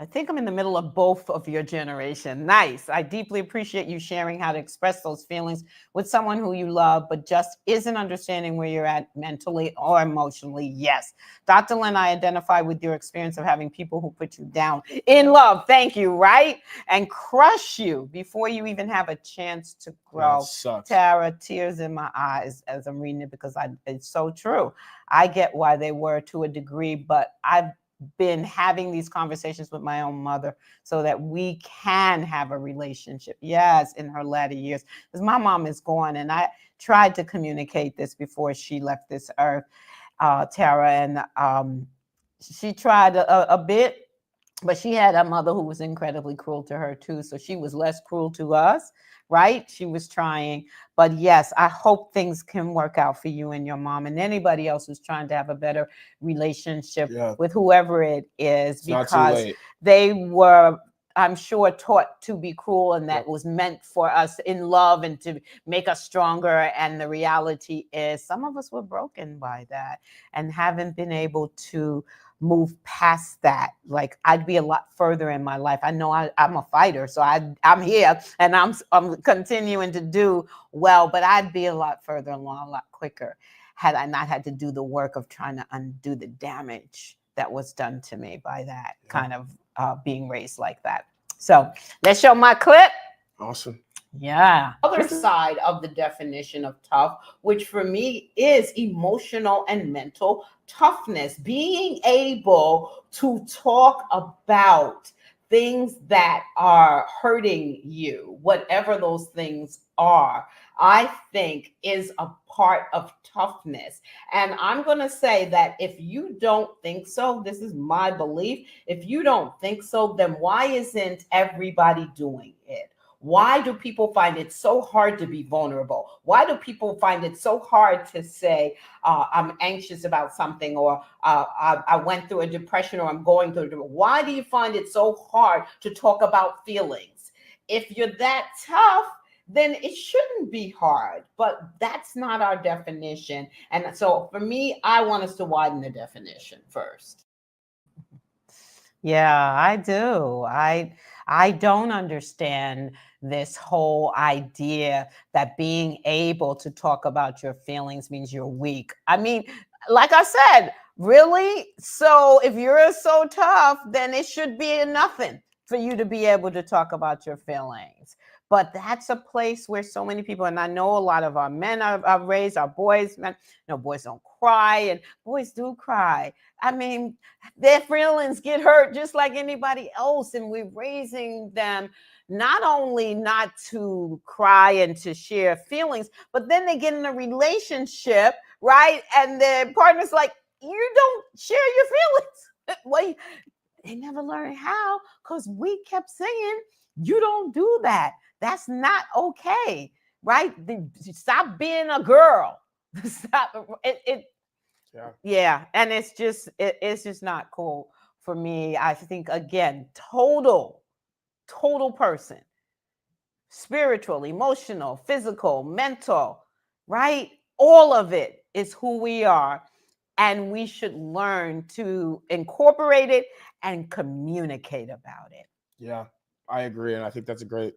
I think I'm in the middle of both of your generation. Nice. I deeply appreciate you sharing how to express those feelings with someone who you love, but just isn't understanding where you're at mentally or emotionally. Yes. Dr. Lynn, I identify with your experience of having people who put you down in love. Thank you. Right. And crush you before you even have a chance to grow. Tara, tears in my eyes as I'm reading it, because it's so true. I get why they were to a degree, but I've been having these conversations with my own mother so that we can have a relationship. Yes, in her latter years, because my mom is gone, and I tried to communicate this before she left this earth, Tara, and she tried a bit, but she had a mother who was incredibly cruel to her too, so she was less cruel to us. Right? She was trying. But yes, I hope things can work out for you and your mom and anybody else who's trying to have a better relationship with whoever it is, because they were I'm sure taught to be cruel, and that was meant for us in love and to make us stronger. And the reality is some of us were broken by that and haven't been able to move past that. Like, I'd be a lot further in my life. I know I'm a fighter, so I'm here and I'm continuing to do well, but I'd be a lot further along, a lot quicker, had I not had to do the work of trying to undo the damage that was done to me by that kind of being raised like that. So let's show my clip. Awesome. Yeah. Other side of the definition of tough, which for me is emotional and mental toughness, being able to talk about things that are hurting you, whatever those things are, I think is a part of toughness. And I'm going to say that if you don't think so, this is my belief. If you don't think so, then why isn't everybody doing it? Why do people find it so hard to be vulnerable? Why do people find it so hard to say, I'm anxious about something, or I went through a depression, or I'm going through a depression? Why do you find it so hard to talk about feelings? If you're that tough, then it shouldn't be hard, but that's not our definition. And so for me, I want us to widen the definition first. Yeah, I do. I don't understand this whole idea that being able to talk about your feelings means you're weak. I mean, like I said, really? So if you're so tough, then it should be nothing for you to be able to talk about your feelings. But that's a place where so many people, and I know a lot of our men are raised, our boys, men, boys don't cry, and boys do cry. I mean, their feelings get hurt just like anybody else, and we're raising them not only not to cry and to share feelings, but then they get in a relationship, right? And their partner's like, you don't share your feelings. Well, they never learned how, because we kept saying, you don't do that. That's not okay, right? Stop being a girl. Stop it. Yeah, and it's just not cool for me. I think, again, total person, spiritual, emotional, physical, mental, right? All of it is who we are, and we should learn to incorporate it and communicate about it. Yeah, I agree, and I think that's a great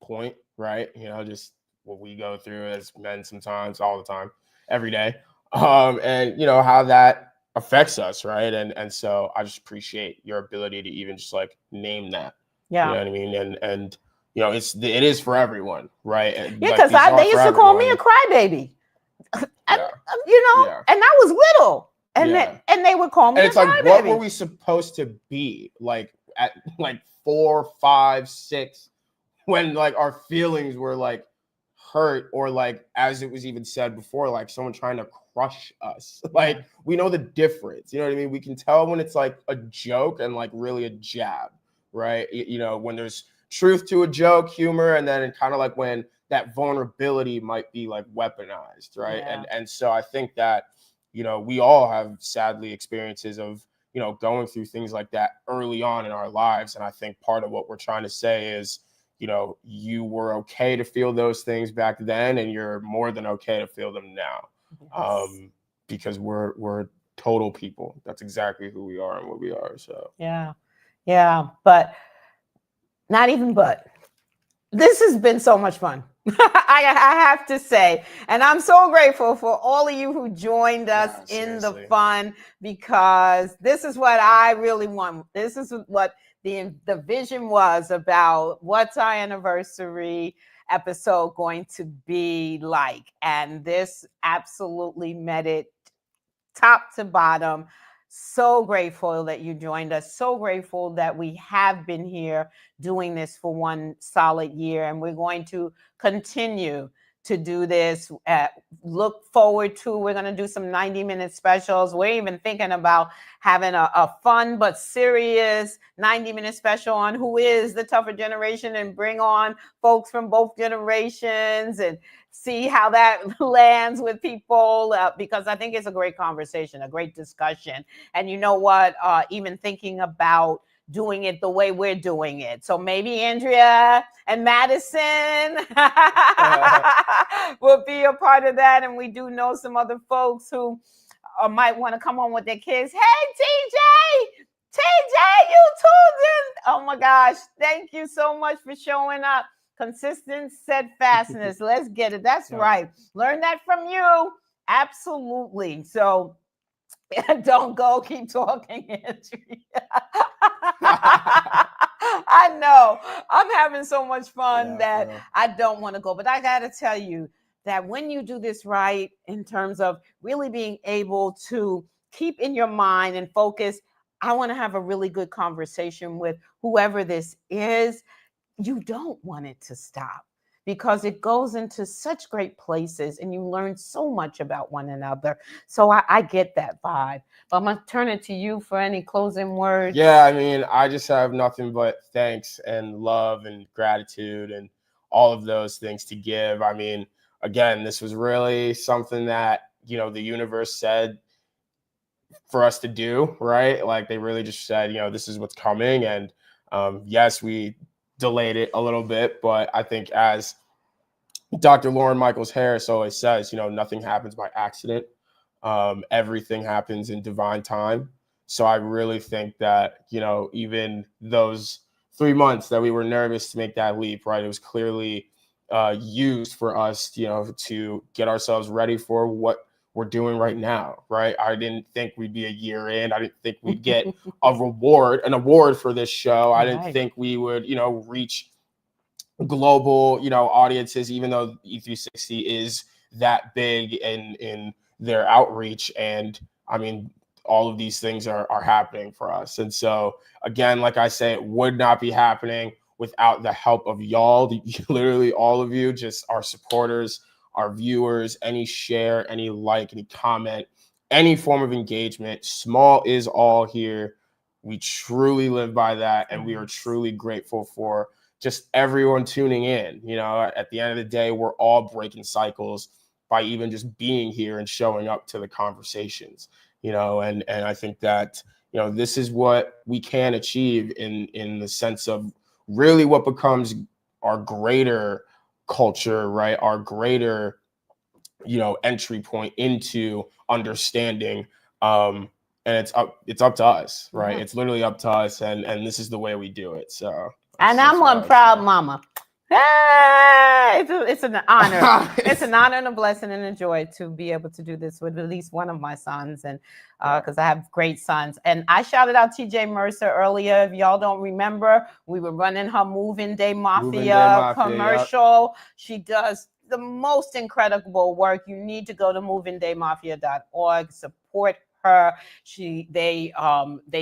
point, right? Just what we go through as men sometimes, all the time, every day, and how that affects us, right? And so I just appreciate your ability to even just like name that. Yeah, you know what I mean, and it is for everyone, right? Yeah, because they used to call me a crybaby, and I was little, and they would call me. And it's like, what were we supposed to be like at like 4, 5, 6? When like our feelings were like hurt, or like, as it was even said before, like someone trying to crush us. Like, we know the difference. You know what I mean? We can tell when it's like a joke and like really a jab, right? When there's truth to a joke, humor, and then kind of like when that vulnerability might be like weaponized, right? Yeah. And so I think that we all have sadly experiences of going through things like that early on in our lives. And I think part of what we're trying to say is, you were okay to feel those things back then, and you're more than okay to feel them now. Yes. Because we're total people. That's exactly who we are and what we are. So yeah, but not even but. This has been so much fun. I have to say, and I'm so grateful for all of you who joined us in the fun, because this is what I really want. This is what the vision was about. What's our anniversary episode going to be like? And this absolutely met it top to bottom. So grateful that you joined us. So grateful that we have been here doing this for one solid year. And we're going to continue to do this. Look forward to, we're going to do some 90-minute specials. We're even thinking about having a fun but serious 90-minute special on who is the tougher generation, and bring on folks from both generations and see how that lands with people, because I think it's a great conversation, a great discussion. And you know what, even thinking about doing it the way we're doing it. So maybe Andrea and Madison will be a part of that. And we do know some other folks who might want to come on with their kids. Hey, TJ, you tuned in. Oh my gosh. Thank you so much for showing up. Consistent steadfastness. Let's get it. That's right. Learn that from you. Absolutely. So don't go. Keep talking, Andrea. I know. I'm having so much fun that I don't want to go. But I got to tell you that when you do this right, in terms of really being able to keep in your mind and focus, I want to have a really good conversation with whoever this is. You don't want it to stop because it goes into such great places and you learn so much about one another. So I get that vibe. But I'm going to turn it to you for any closing words. Yeah, I mean, I just have nothing but thanks and love and gratitude and all of those things to give. I mean, again, this was really something that, you know, the universe said for us to do, right? Like they really just said, you know, this is what's coming. And yes, we delayed it a little bit, but I think as Dr. Lauren Michaels Harris always says, you know, nothing happens by accident. Everything happens in divine time. So I really think that, you know, even those 3 months that we were nervous to make that leap, right? It was clearly used for us, you know, to get ourselves ready for what we're doing right now, right? I didn't think we'd be a year in. I didn't think we'd get an award for this show. I didn't think we would, you know, reach global, you know, audiences, even though E360 is that big in their outreach. And I mean, all of these things are happening for us. And so again, like I say, it would not be happening without the help of y'all, literally all of you, just our supporters, our viewers. Any share, any like, any comment, any form of engagement, small is all here. We truly live by that. And we are truly grateful for just everyone tuning in. You know, at the end of the day, we're all breaking cycles by even just being here and showing up to the conversations, you know, and I think that, you know, this is what we can achieve in the sense of really what becomes our greater culture, right? Our greater, you know, entry point into understanding. And it's up to us, right? It's literally up to us. And this is the way we do it. So. And I'm one proud mama. It's an honor. It's an honor and a blessing and a joy to be able to do this with at least one of my sons, and because I have great sons. And I shouted out TJ Mercer earlier. If y'all don't remember, we were running her Moving Day Mafia commercial. Yep. She does the most incredible work. You need to go to movingdaymafia.org, support her. They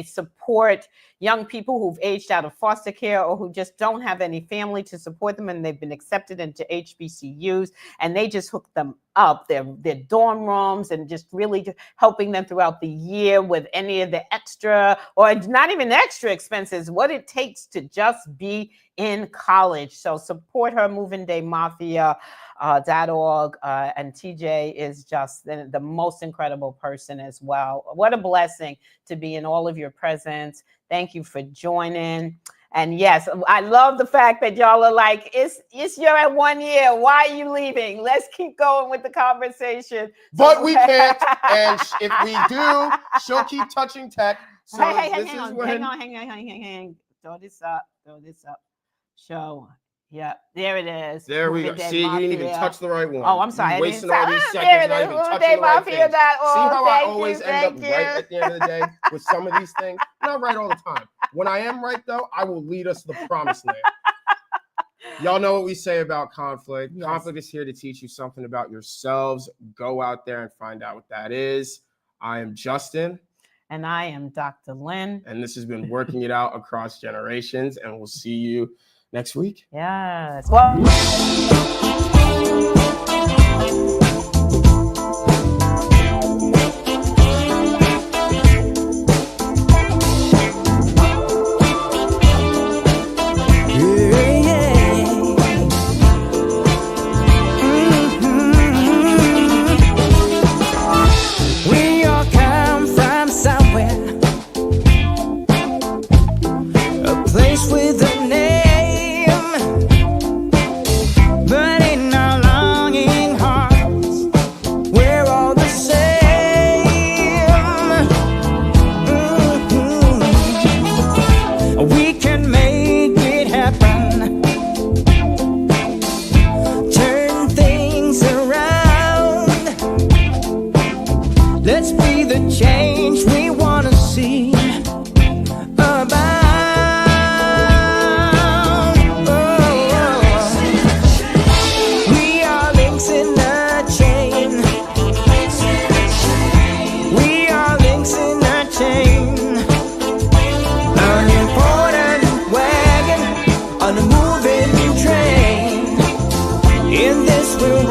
support young people who've aged out of foster care or who just don't have any family to support them, and they've been accepted into HBCUs, and they just hook them up their dorm rooms and just really helping them throughout the year with any of the extra, or not even extra expenses, what it takes to just be in college. So support her, movingdaymafia.org. And TJ is just the most incredible person as well. What a blessing to be in all of your presence. Thank you for joining. And yes, I love the fact that y'all are like, it's your at 1 year. Why are you leaving? Let's keep going with the conversation. But we can't. And if we do, she'll keep touching tech. So hang on. Throw this up. Show. Yeah, there it is. There we go. See, you didn't even touch the right one. Oh, I'm sorry. You're wasting all these seconds not even touching the right thing. See how I always end up right at the end of the day with some of these things? Not right all the time. When I am right, though, I will lead us to the promised land. Y'all know what we say about conflict. Yes. Conflict is here to teach you something about yourselves. Go out there and find out what that is. I am Justin. And I am Dr. Lynn. And this has been Working It Out Across Generations. And we'll see you next week. Yes. Well, We all come from somewhere. In this we're